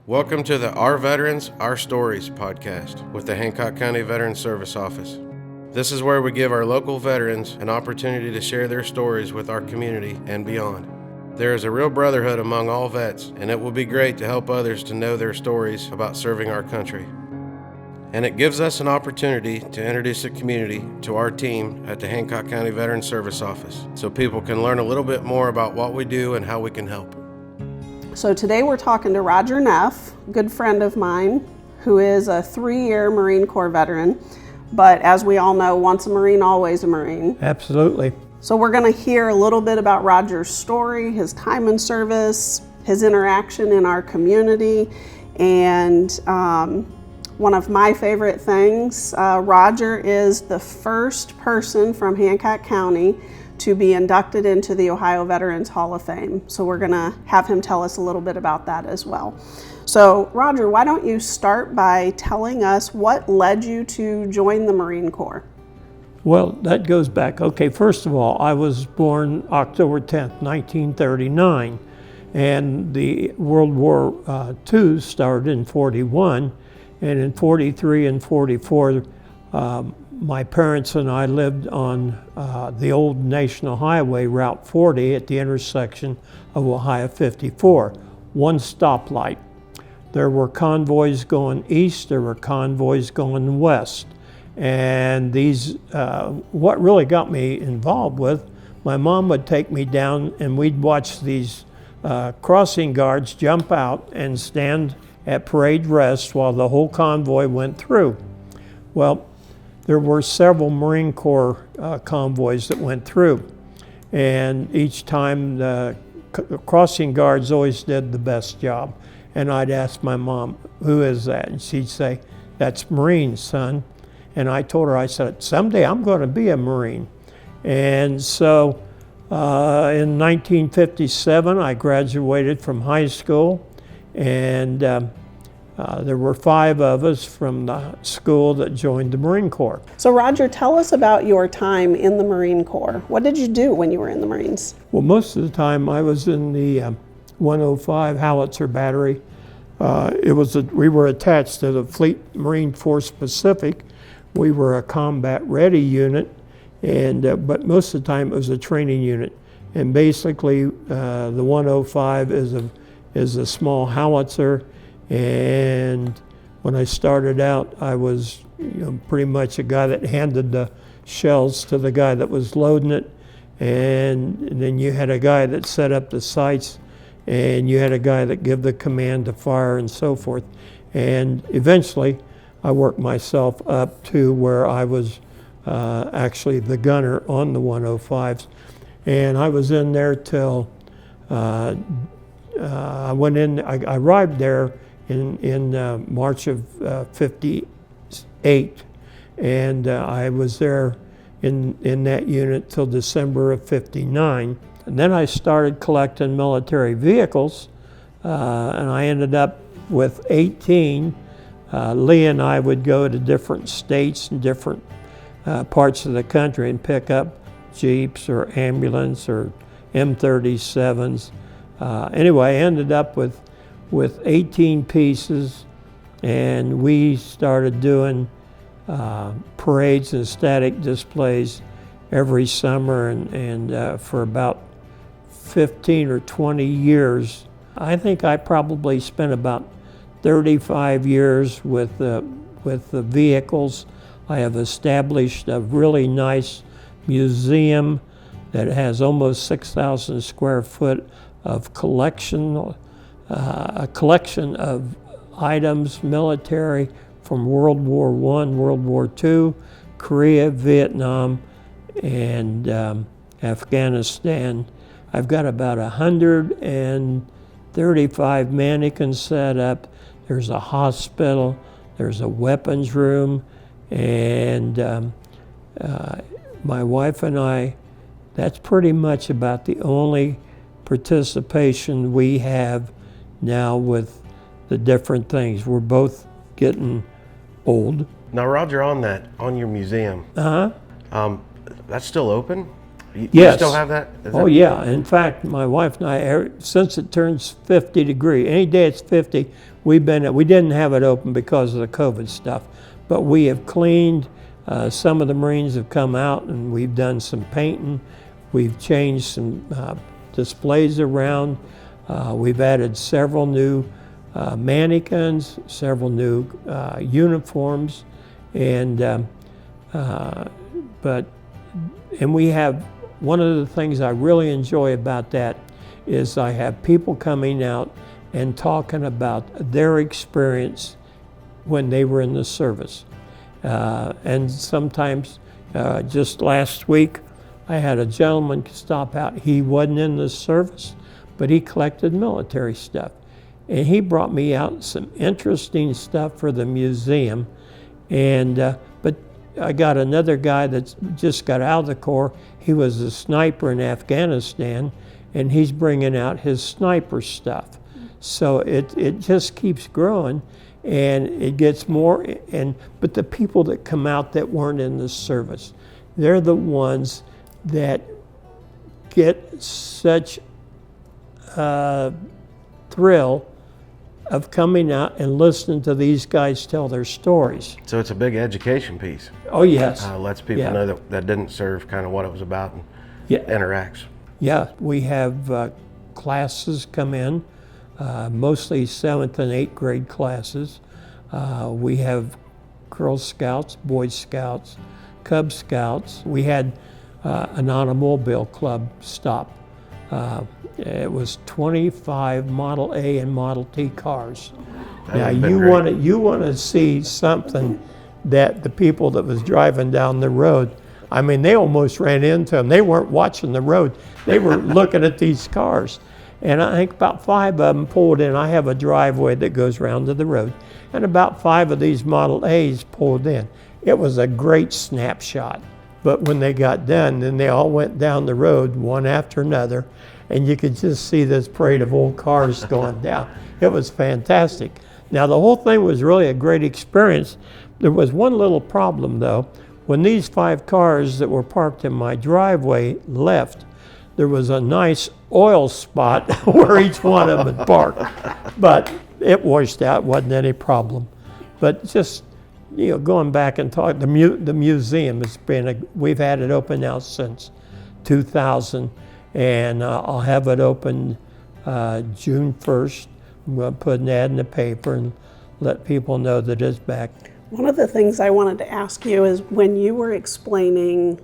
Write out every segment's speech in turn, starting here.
Welcome to the Our Veterans, Our Stories podcast with the Hancock County Veterans Service Office. This is where we give our local veterans an opportunity to share their stories with our community and beyond. There is a real brotherhood among all vets, and it will be great to help others to know their stories about serving our country. And it gives us an opportunity to introduce the community to our team at the Hancock County Veterans Service Office so people can learn a little bit more about what we do and how we can help. So today we're talking to Roger Neff, a good friend of mine, who is a 3-year Marine Corps veteran. But as we all know, once a Marine, always a Marine. Absolutely. So we're going to hear a little bit about Roger's story, his time in service, his interaction in our community, and one of my favorite things, Roger is the first person from Hancock County to be inducted into the Ohio Veterans Hall of Fame. So we're gonna have him tell us a little bit about that as well. So Roger, why don't you start by telling us what led you to join the Marine Corps? Well, that goes back. Okay, first of all, I was born October 10th, 1939, and the World War II started in 41, and in 43 and 44, my parents and I lived on the old National Highway, Route 40, at the intersection of Ohio 54, one stoplight. There were convoys going east, there were convoys going west. And these, what really got me involved with, my mom would take me down and we'd watch these crossing guards jump out and stand at parade rest while the whole convoy went through. Well, there were several Marine Corps convoys that went through, and each time the crossing guards always did the best job. And I'd ask my mom, "Who is that?" And she'd say, "That's Marines, son." And I told her, I said, "Someday I'm going to be a Marine." And so in 1957, I graduated from high school, and there were 5 of us from the school that joined the Marine Corps. So Roger, tell us about your time in the Marine Corps. What did you do when you were in the Marines? Well, most of the time I was in the 105 Howitzer Battery. We were attached to the Fleet Marine Force Pacific. We were a combat ready unit, and but most of the time it was a training unit. And basically the 105 is a small howitzer. And when I started out, I was pretty much a guy that handed the shells to the guy that was loading it. And then you had a guy that set up the sights, and you had a guy that gave the command to fire and so forth. And eventually, I worked myself up to where I was actually the gunner on the 105s. And I was in there till I arrived there in March of 58, and I was there in that unit till December of 59. And then I started collecting military vehicles, and I ended up with 18. Lee and I would go to different states and different parts of the country and pick up Jeeps or ambulance or M37s. Anyway, I ended up with 18 pieces, and we started doing parades and static displays every summer, and for about 15 or 20 years. I think I probably spent about 35 years with the vehicles. I have established a really nice museum that has almost 6,000 square foot of a collection of items, military, from World War I, World War II, Korea, Vietnam, and Afghanistan. I've got about 135 mannequins set up. There's a hospital, there's a weapons room, and my wife and I, that's pretty much about the only participation we have now with the different things. We're both getting old. Now, Roger, on your museum, that's still open? Yes. You still have that? Yeah. In fact, my wife and I, since it turns 50 degrees, any day it's 50, we didn't have it open because of the COVID stuff, but we have cleaned. Some of the Marines have come out and we've done some painting. We've changed some displays around. We've added several new mannequins, several new uniforms, and we have, one of the things I really enjoy about that is I have people coming out and talking about their experience when they were in the service. And sometimes, just last week, I had a gentleman stop out. He wasn't in the service, but he collected military stuff. And he brought me out some interesting stuff for the museum. And but I got another guy that just got out of the Corps. He was a sniper in Afghanistan, and he's bringing out his sniper stuff. So it just keeps growing, and it gets more. But the people that come out that weren't in the service, they're the ones that get such a thrill of coming out and listening to these guys tell their stories. So it's a big education piece. Oh, yes. Lets people know that didn't serve kind of what it was about and interacts. Yeah, we have classes come in, mostly 7th and 8th grade classes. We have Girl Scouts, Boy Scouts, Cub Scouts. We had an automobile club stop. It was 25 Model A and Model T cars. Now you want to see something that the people that was driving down the road, I mean, they almost ran into them. They weren't watching the road. They were looking at these cars. And I think about 5 of them pulled in. I have a driveway that goes around to the road. And about 5 of these Model A's pulled in. It was a great snapshot. But when they got done, then they all went down the road, one after another, and you could just see this parade of old cars going down. It was fantastic. Now, the whole thing was really a great experience. There was one little problem, though. When these 5 cars that were parked in my driveway left, there was a nice oil spot where each one of them had parked. But it washed out, wasn't any problem. But just, going back and talking, the museum has been, we've had it open now since 2000, and I'll have it open June 1st. I'm going to put an ad in the paper and let people know that it's back. One of the things I wanted to ask you is when you were explaining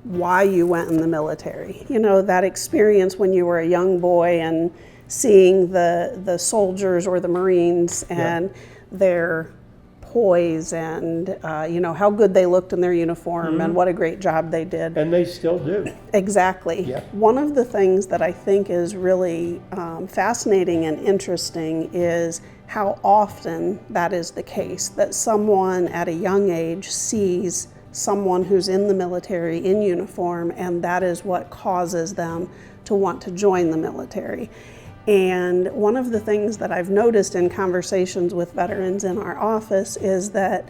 why you went in the military, that experience when you were a young boy and seeing the soldiers or the Marines and their poise and how good they looked in their uniform and what a great job they did. And they still do. Exactly. Yeah. One of the things that I think is really fascinating and interesting is how often that is the case, that someone at a young age sees someone who's in the military in uniform, and that is what causes them to want to join the military. And one of the things that I've noticed in conversations with veterans in our office is that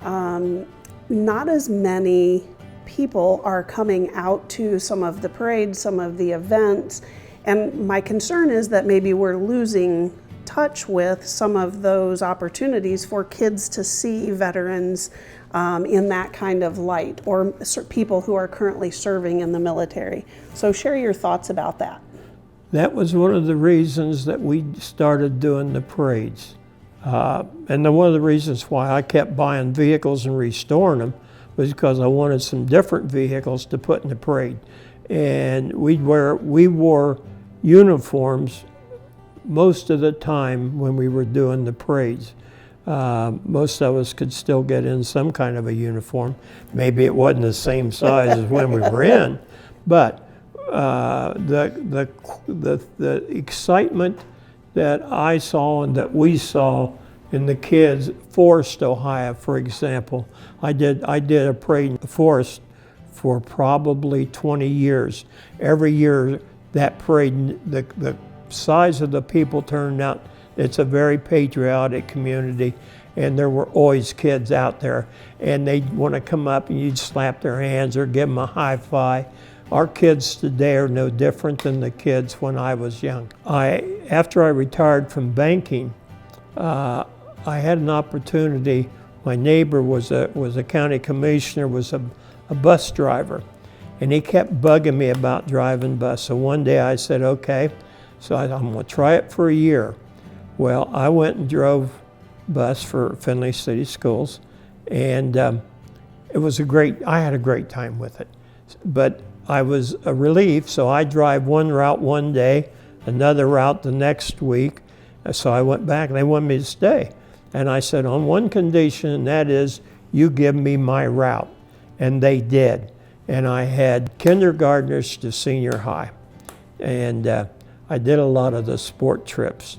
not as many people are coming out to some of the parades, some of the events, and my concern is that maybe we're losing touch with some of those opportunities for kids to see veterans in that kind of light, or people who are currently serving in the military. So share your thoughts about that. That was one of the reasons that we started doing the parades. And then one of the reasons why I kept buying vehicles and restoring them was because I wanted some different vehicles to put in the parade. And we wore uniforms most of the time when we were doing the parades. Most of us could still get in some kind of a uniform. Maybe it wasn't the same size as when we were in, but the excitement that I saw and that we saw in the kids, Forest, Ohio, for example. I did a parade in Forest for probably 20 years. Every year that parade, the size of the people turned out. It's a very patriotic community, and there were always kids out there, and they'd want to come up and you'd slap their hands or give them a high five. Our kids today are no different than the kids when I was young. After I retired from banking, I had an opportunity. My neighbor was a county commissioner, was a bus driver, and he kept bugging me about driving bus. So one day I said, okay, so I'm going to try it for a year. Well, I went and drove bus for Findlay City Schools, and it was I had a great time with it. But I was a relief, so I drive one route one day, another route the next week. So I went back, and they wanted me to stay. And I said, on one condition, and that is you give me my route. And they did. And I had kindergartners to senior high. And I did a lot of the sport trips.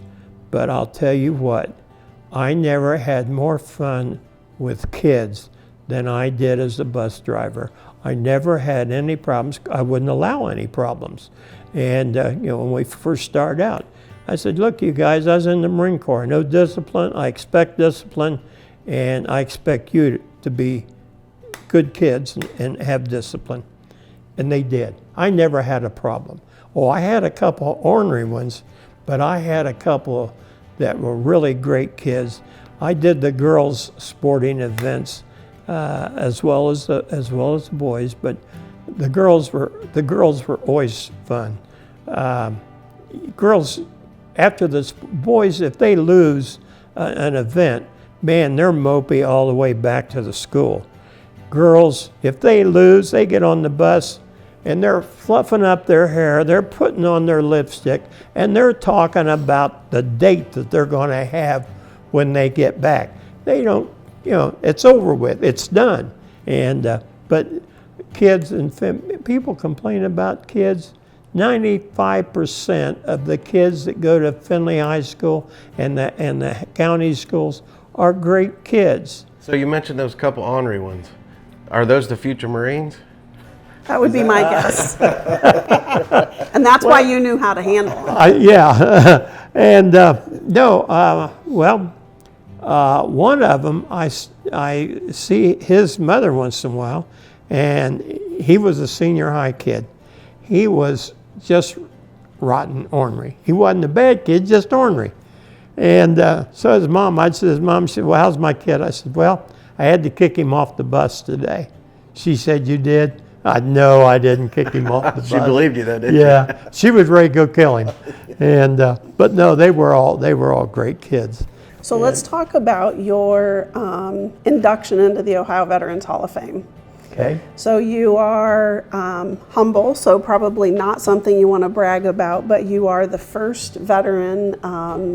But I'll tell you what, I never had more fun with kids than I did as a bus driver. I never had any problems. I wouldn't allow any problems. And when we first started out, I said, look, you guys, I was in the Marine Corps. No discipline. I expect discipline, and I expect you to be good kids and have discipline. And they did. I never had a problem. Oh, I had a couple of ornery ones, but I had a couple that were really great kids. I did the girls' sporting events as well as the boys, but the girls were always fun. Girls. After the boys, if they lose an event, man, they're mopey all the way back to the school. Girls, if they lose, they get on the bus and they're fluffing up their hair, they're putting on their lipstick, and they're talking about the date that they're going to have when they get back. They don't, it's over with, it's done. And but kids and people complain about kids. 95% of the kids that go to Findlay High School and the county schools are great kids. So you mentioned those couple ornery ones. Are those the future Marines? That would be my guess. And that's why you knew how to handle them. Yeah. And one of them, I see his mother once in a while, and he was a senior high kid. He was just rotten ornery. He wasn't a bad kid, just ornery. And so his mom, she said, well, how's my kid? I said, well, I had to kick him off the bus today. She said, you did? No, I didn't kick him off the bus. She believed you though, didn't she? Yeah, she was ready to go kill him. And but no, they were all great kids. So let's talk about your induction into the Ohio Veterans Hall of Fame. Okay. So you are humble, so probably not something you want to brag about, but you are the first veteran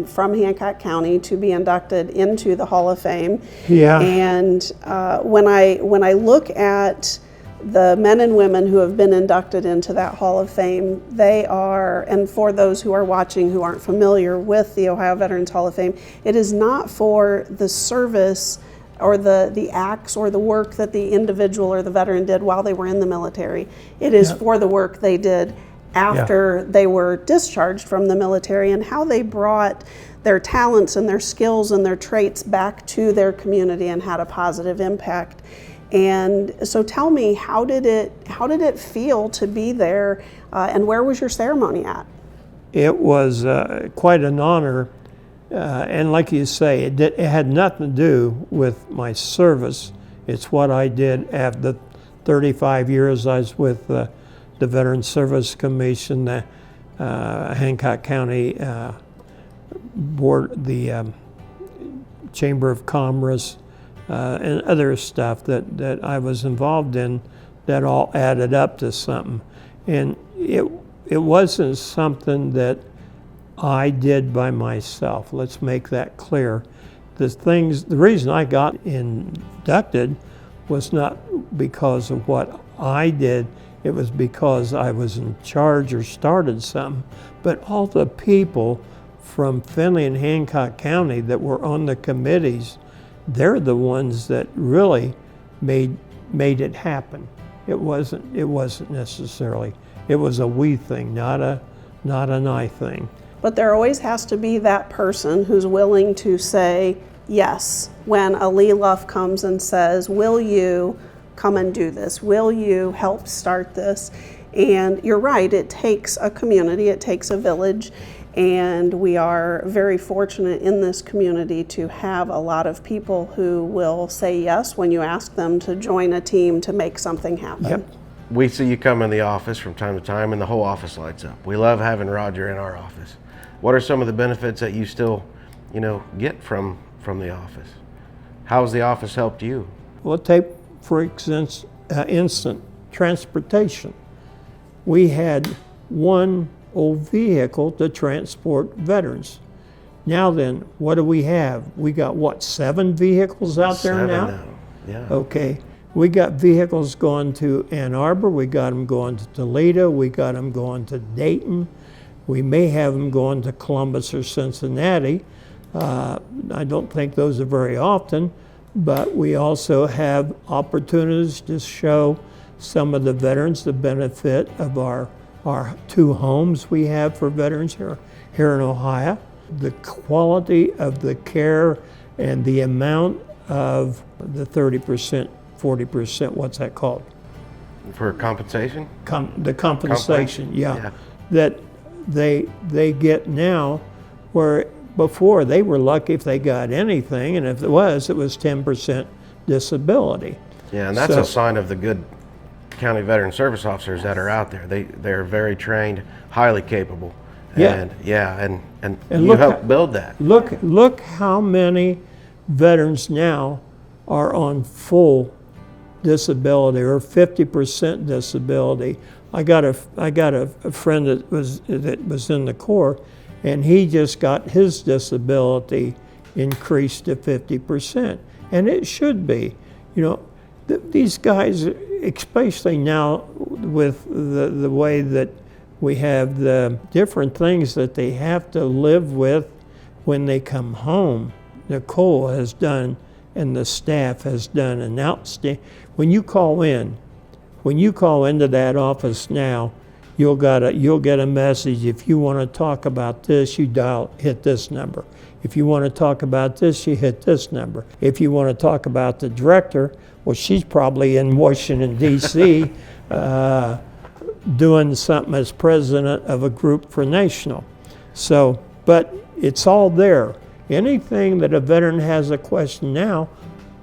from Hancock County to be inducted into the Hall of Fame. Yeah. And when I look at the men and women who have been inducted into that Hall of Fame, they are, and for those who are watching who aren't familiar with the Ohio Veterans Hall of Fame, it is not for the service or the acts or the work that the individual or the veteran did while they were in the military. It is for the work they did after they were discharged from the military, and how they brought their talents and their skills and their traits back to their community and had a positive impact. And so tell me, how did it feel to be there, and where was your ceremony at? It was quite an honor. And like you say, it had nothing to do with my service. It's what I did after the 35 years I was with the Veteran Service Commission, the Hancock County Board, the Chamber of Commerce, and other stuff that I was involved in that all added up to something. And it wasn't something that I did by myself. Let's make that clear. The reason I got inducted was not because of what I did, it was because I was in charge or started something, but all the people from Findlay and Hancock County that were on the committees, they're the ones that really made it happen. It wasn't necessarily, it was a we thing, not an I thing. But there always has to be that person who's willing to say yes when a Lee Luff comes and says, will you come and do this? Will you help start this? And you're right, it takes a community, it takes a village. And we are very fortunate in this community to have a lot of people who will say yes when you ask them to join a team to make something happen. Yep. We see you come in the office from time to time and the whole office lights up. We love having Roger in our office. What are some of the benefits that you still, get from the office? How has the office helped you? Well, take, for instance, instant transportation. We had one old vehicle to transport veterans. Now then, what do we have? We got, 7 vehicles out there now? Yeah. Okay. We got vehicles going to Ann Arbor, we got them going to Toledo, we got them going to Dayton. We may have them going to Columbus or Cincinnati. I don't think those are very often, but we also have opportunities to show some of the veterans the benefit of our 2 homes we have for veterans here in Ohio. The quality of the care and the amount of the 30%, 40%, what's that called? For compensation? The compensation, yeah. That they get now, where before they were lucky if they got anything, and if it was 10% disability. Yeah, and that's a sign of the good county veteran service officers that are out there. They're very trained, highly capable. Yeah. And you helped build that. Look how many veterans now are on full disability or 50% disability. I got a friend that was in the Corps, and he just got his disability increased to 50%, and it should be. These guys, especially now with the way that we have the different things that they have to live with when they come home. Nicole has done, and the staff has done an outstanding. When you call into that office now, you'll get a message. If you want to talk about this, you hit this number. If you want to talk about this, you hit this number. If you want to talk about the director, well, she's probably in Washington, D.C., doing something as president of a group for national. So, but it's all there. Anything that a veteran has a question now,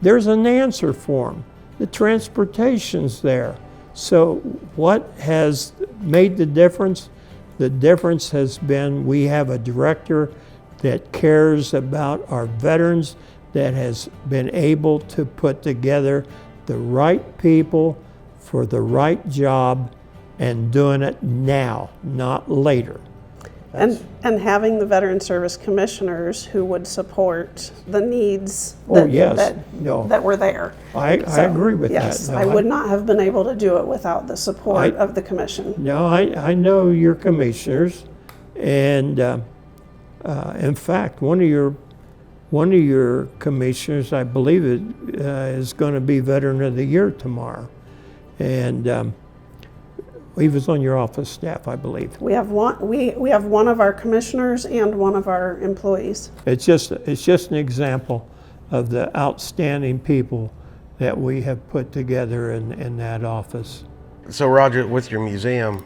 there's an answer for them. The transportation's there. So what has made the difference? The difference has been we have a director that cares about our veterans, that has been able to put together the right people for the right job and doing it now, not later. And having the Veteran Service Commissioners who would support the needs that were there. I agree with that. Yes, I would not have been able to do it without the support of the commission. No, I know your commissioners, and in fact, one of your commissioners, I believe is going to be Veteran of the Year tomorrow, and he was on your office staff, I believe. We have one of our commissioners and one of our employees. It's just an example of the outstanding people that we have put together in that office. So Roger, with your museum,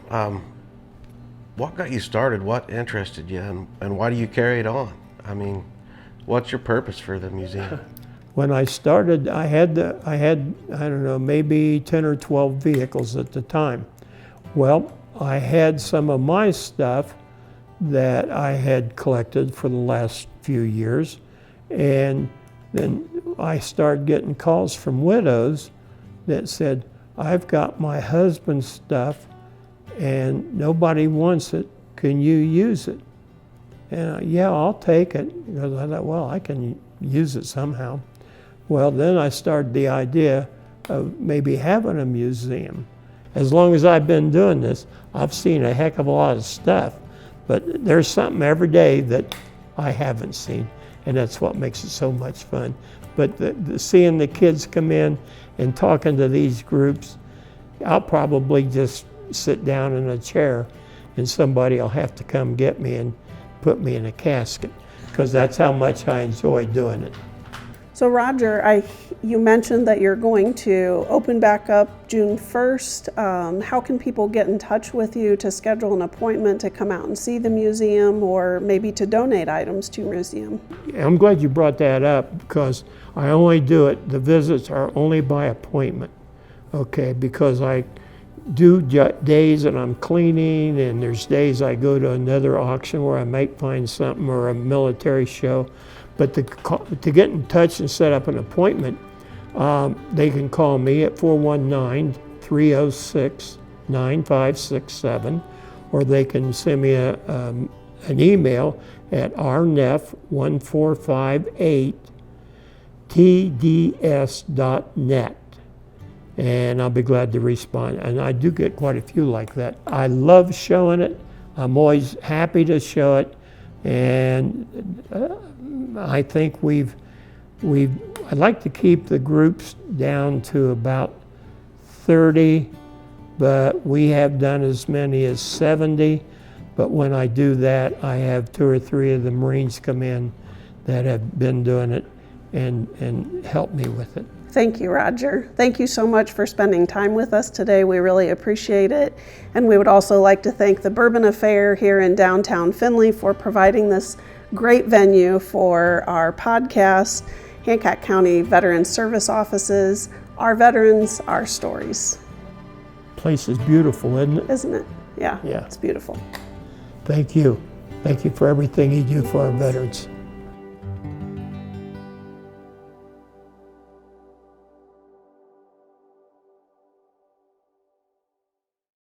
what got you started? What interested you, and why do you carry it on? I mean, what's your purpose for the museum? When I started, I had I don't know, maybe 10 or 12 vehicles at the time. Well, I had some of my stuff that I had collected for the last few years, and then I started getting calls from widows that said, I've got my husband's stuff and nobody wants it, can you use it? And yeah, I'll take it, because I thought, well, I can use it somehow. Well, then I started the idea of maybe having a museum. As long as I've been doing this, I've seen a heck of a lot of stuff, but there's something every day that I haven't seen, and that's what makes it so much fun. But seeing the kids come in and talking to these groups, I'll probably just sit down in a chair and somebody will have to come get me and put me in a casket, because that's how much I enjoy doing it. So Roger, you mentioned that you're going to open back up June 1st. How can people get in touch with you to schedule an appointment to come out and see the museum, or maybe to donate items to your museum? I'm glad you brought that up, because I only do it, the visits are only by appointment, okay, because I do days that I'm cleaning, and there's days I go to another auction where I might find something, or a military show. But to get in touch and set up an appointment, they can call me at 419-306-9567, or they can send me an email at rneff1458tds.net, and I'll be glad to respond. And I do get quite a few like that. I love showing it. I'm always happy to show it, and I think I'd like to keep the groups down to about 30, but we have done as many as 70. But when I do that, I have 2 or 3 of the Marines come in that have been doing it and help me with it. Thank you, Roger. Thank you so much for spending time with us today. We really appreciate it. And we would also like to thank the Bourbon Affair here in downtown Findlay for providing this great venue for our podcast, Hancock County Veterans Service Offices, Our Veterans, Our Stories. Place is beautiful, isn't it? Isn't it? Yeah, Yeah. It's beautiful. Thank you. Thank you for everything you do for our veterans.